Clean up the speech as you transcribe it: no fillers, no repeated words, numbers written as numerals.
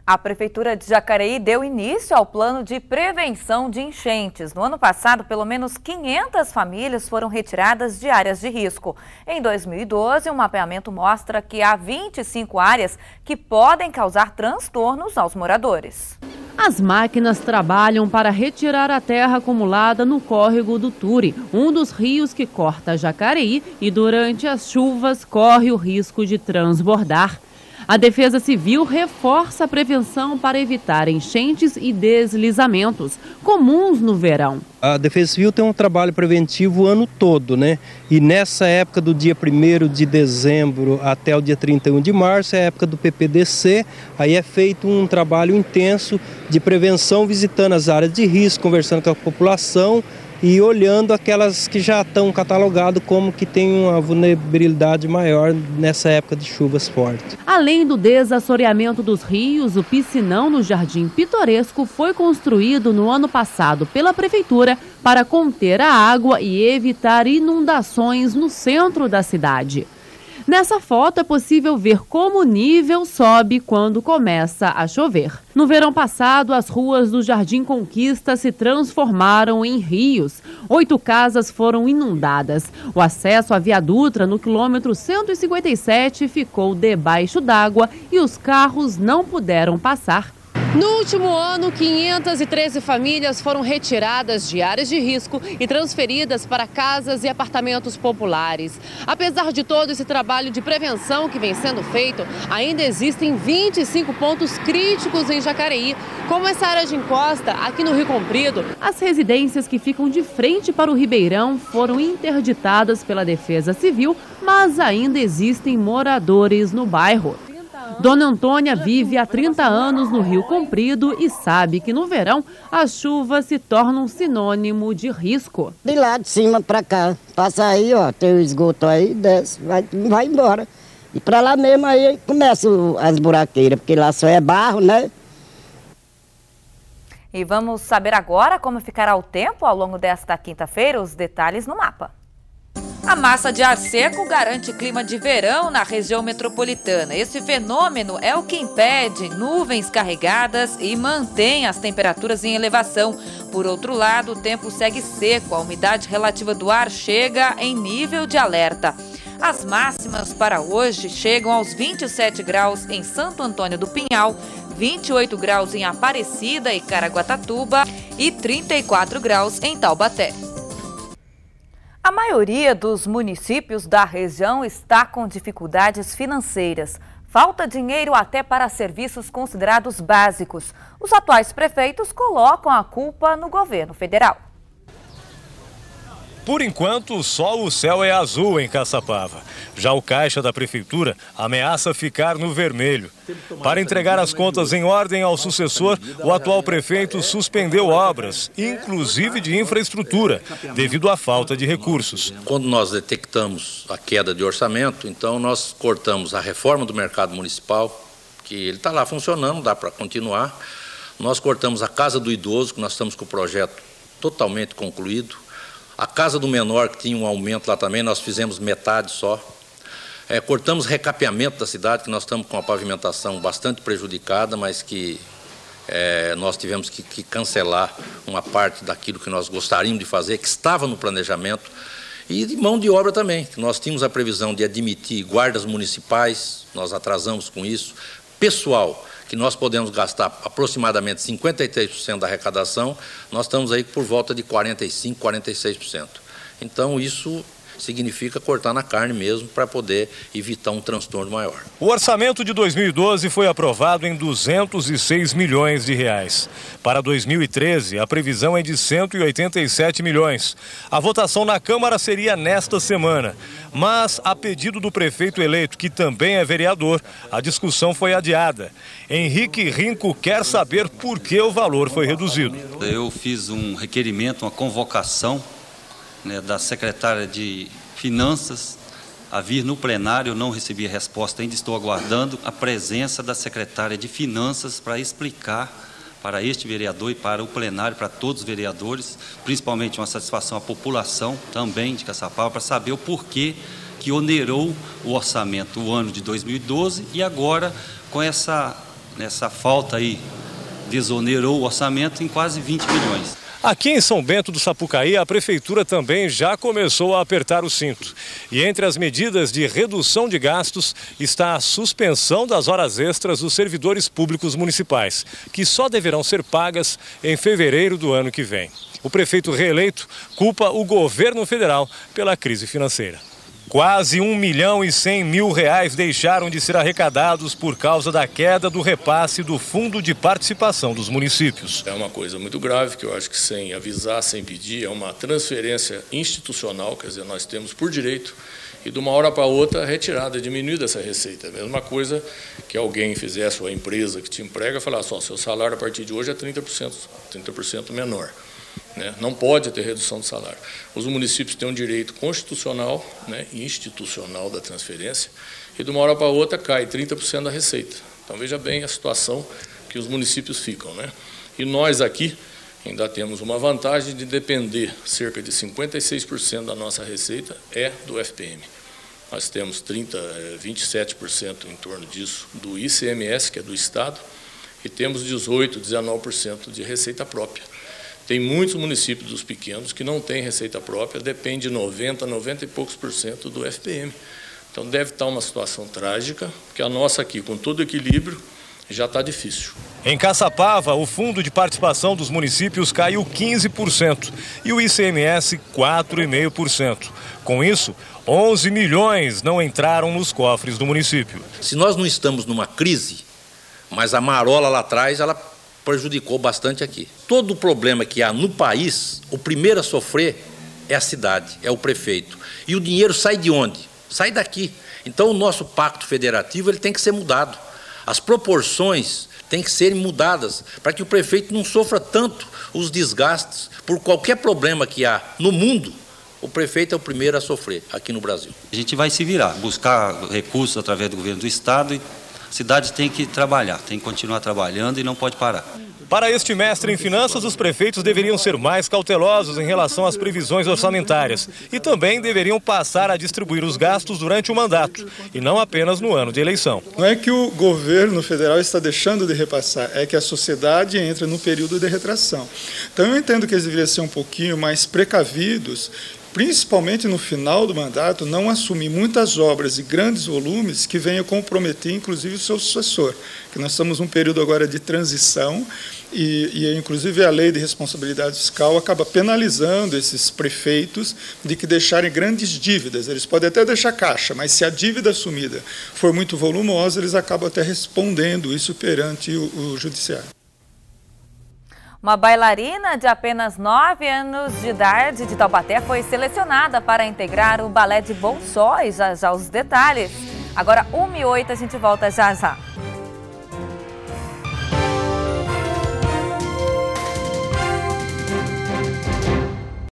A Prefeitura de Jacareí deu início ao plano de prevenção de enchentes. No ano passado, pelo menos 500 famílias foram retiradas de áreas de risco. Em 2012, o mapeamento mostra que há 25 áreas que podem causar transtornos aos moradores. As máquinas trabalham para retirar a terra acumulada no córrego do Turi, um dos rios que corta Jacareí e durante as chuvas corre o risco de transbordar. A Defesa Civil reforça a prevenção para evitar enchentes e deslizamentos, comuns no verão. A Defesa Civil tem um trabalho preventivo o ano todo, né? E nessa época do dia 1º de dezembro até o dia 31 de março, é a época do PPDC, aí é feito um trabalho intenso de prevenção, visitando as áreas de risco, conversando com a população e olhando aquelas que já estão catalogadas como que tem uma vulnerabilidade maior nessa época de chuvas fortes. Além do desassoreamento dos rios, o piscinão no Jardim Pitoresco foi construído no ano passado pela Prefeitura para conter a água e evitar inundações no centro da cidade. Nessa foto é possível ver como o nível sobe quando começa a chover. No verão passado, as ruas do Jardim Conquista se transformaram em rios. 8 casas foram inundadas. O acesso à Via Dutra, no quilômetro 157, ficou debaixo d'água e os carros não puderam passar. No último ano, 513 famílias foram retiradas de áreas de risco e transferidas para casas e apartamentos populares. Apesar de todo esse trabalho de prevenção que vem sendo feito, ainda existem 25 pontos críticos em Jacareí, como essa área de encosta aqui no Rio Comprido. As residências que ficam de frente para o Ribeirão foram interditadas pela Defesa Civil, mas ainda existem moradores no bairro. Dona Antônia vive há 30 anos no Rio Comprido e sabe que no verão as chuvas se tornam sinônimo de risco. De lá de cima para cá, passa aí, ó, tem o esgoto aí, desce, vai embora. E para lá mesmo aí começa as buraqueiras, porque lá só é barro, né? E vamos saber agora como ficará o tempo ao longo desta quinta-feira, os detalhes no mapa. A massa de ar seco garante clima de verão na região metropolitana. Esse fenômeno é o que impede nuvens carregadas e mantém as temperaturas em elevação. Por outro lado, o tempo segue seco, a umidade relativa do ar chega em nível de alerta. As máximas para hoje chegam aos 27 graus em Santo Antônio do Pinhal, 28 graus em Aparecida e Caraguatatuba e 34 graus em Taubaté. A maioria dos municípios da região está com dificuldades financeiras. Falta dinheiro até para serviços considerados básicos. Os atuais prefeitos colocam a culpa no governo federal. Por enquanto, só o céu é azul em Caçapava. Já o caixa da prefeitura ameaça ficar no vermelho. Para entregar as contas em ordem ao sucessor, o atual prefeito suspendeu obras, inclusive de infraestrutura, devido à falta de recursos. Quando nós detectamos a queda de orçamento, então nós cortamos a reforma do mercado municipal, que ele está lá funcionando, dá para continuar. Nós cortamos a Casa do Idoso, que nós estamos com o projeto totalmente concluído. A Casa do Menor, que tinha um aumento lá também, nós fizemos metade só. Cortamos recapeamento da cidade, que nós estamos com a pavimentação bastante prejudicada, mas que nós tivemos que cancelar uma parte daquilo que nós gostaríamos de fazer, que estava no planejamento. E de mão de obra também, que nós tínhamos a previsão de admitir guardas municipais, nós atrasamos com isso, pessoal, que nós podemos gastar aproximadamente 53% da arrecadação, nós estamos aí por volta de 45%, 46%. Então, isso significa cortar na carne mesmo para poder evitar um transtorno maior. O orçamento de 2012 foi aprovado em 206 milhões de reais. Para 2013, a previsão é de 187 milhões. A votação na Câmara seria nesta semana, mas a pedido do prefeito eleito, que também é vereador, a discussão foi adiada. Henrique Rinco quer saber por que o valor foi reduzido. Eu fiz um requerimento, uma convocação, da secretária de Finanças a vir no plenário. Eu não recebi a resposta ainda, estou aguardando a presença da secretária de Finanças para explicar para este vereador e para o plenário, para todos os vereadores, principalmente uma satisfação à população também de Caçapava, para saber o porquê que onerou o orçamento o ano de 2012 e agora com essa Essa falta aí desonerou o orçamento em quase 20 milhões. Aqui em São Bento do Sapucaí, a prefeitura também já começou a apertar o cinto. E entre as medidas de redução de gastos está a suspensão das horas extras dos servidores públicos municipais, que só deverão ser pagas em fevereiro do ano que vem. O prefeito reeleito culpa o governo federal pela crise financeira. Quase 1.100.000 reais deixaram de ser arrecadados por causa da queda do repasse do Fundo de Participação dos Municípios. É uma coisa muito grave, que eu acho que sem avisar, sem pedir, é uma transferência institucional, quer dizer, nós temos por direito, e de uma hora para outra retirada, diminuída essa receita. É a mesma coisa que alguém fizesse, ou a empresa que te emprega, falar só, seu salário a partir de hoje é 30% menor. Não pode ter redução de salário. Os municípios têm um direito constitucional, e institucional da transferência, e de uma hora para outra cai 30% da receita. Então veja bem a situação que os municípios ficam. E nós aqui ainda temos uma vantagem de depender, cerca de 56% da nossa receita é do FPM. Nós temos 27% em torno disso do ICMS, que é do Estado, e temos 18%, 19% de receita própria. Tem muitos municípios dos pequenos que não têm receita própria, depende de 90 e poucos % do FPM. Então deve estar uma situação trágica, porque a nossa aqui, com todo o equilíbrio, já está difícil. Em Caçapava, o Fundo de Participação dos Municípios caiu 15% e o ICMS 4,5%. Com isso, 11 milhões não entraram nos cofres do município. Se nós não estamos numa crise, mas a marola lá atrás, ela prejudicou bastante aqui. Todo o problema que há no país, o primeiro a sofrer é a cidade, é o prefeito. E o dinheiro sai de onde? Sai daqui. Então o nosso pacto federativo ele tem que ser mudado. As proporções têm que ser mudadas para que o prefeito não sofra tanto os desgastes por qualquer problema que há no mundo. O prefeito é o primeiro a sofrer aqui no Brasil. A gente vai se virar, buscar recursos através do governo do Estado e a cidade tem que trabalhar, tem que continuar trabalhando e não pode parar. Para este mestre em finanças, os prefeitos deveriam ser mais cautelosos em relação às previsões orçamentárias e também deveriam passar a distribuir os gastos durante o mandato e não apenas no ano de eleição. Não é que o governo federal está deixando de repassar, é que a sociedade entra no período de retração. Então eu entendo que eles deveriam ser um pouquinho mais precavidos, principalmente no final do mandato, não assumir muitas obras e grandes volumes que venham comprometer, inclusive, o seu sucessor. Que nós estamos num período agora de transição e inclusive, a lei de responsabilidade fiscal acaba penalizando esses prefeitos de que deixarem grandes dívidas. Eles podem até deixar caixa, mas se a dívida assumida for muito volumosa, eles acabam até respondendo isso perante o judiciário. Uma bailarina de apenas 9 anos de idade de Taubaté foi selecionada para integrar o balé de Bolsói. Já os detalhes. Agora 1h08, a gente volta já já.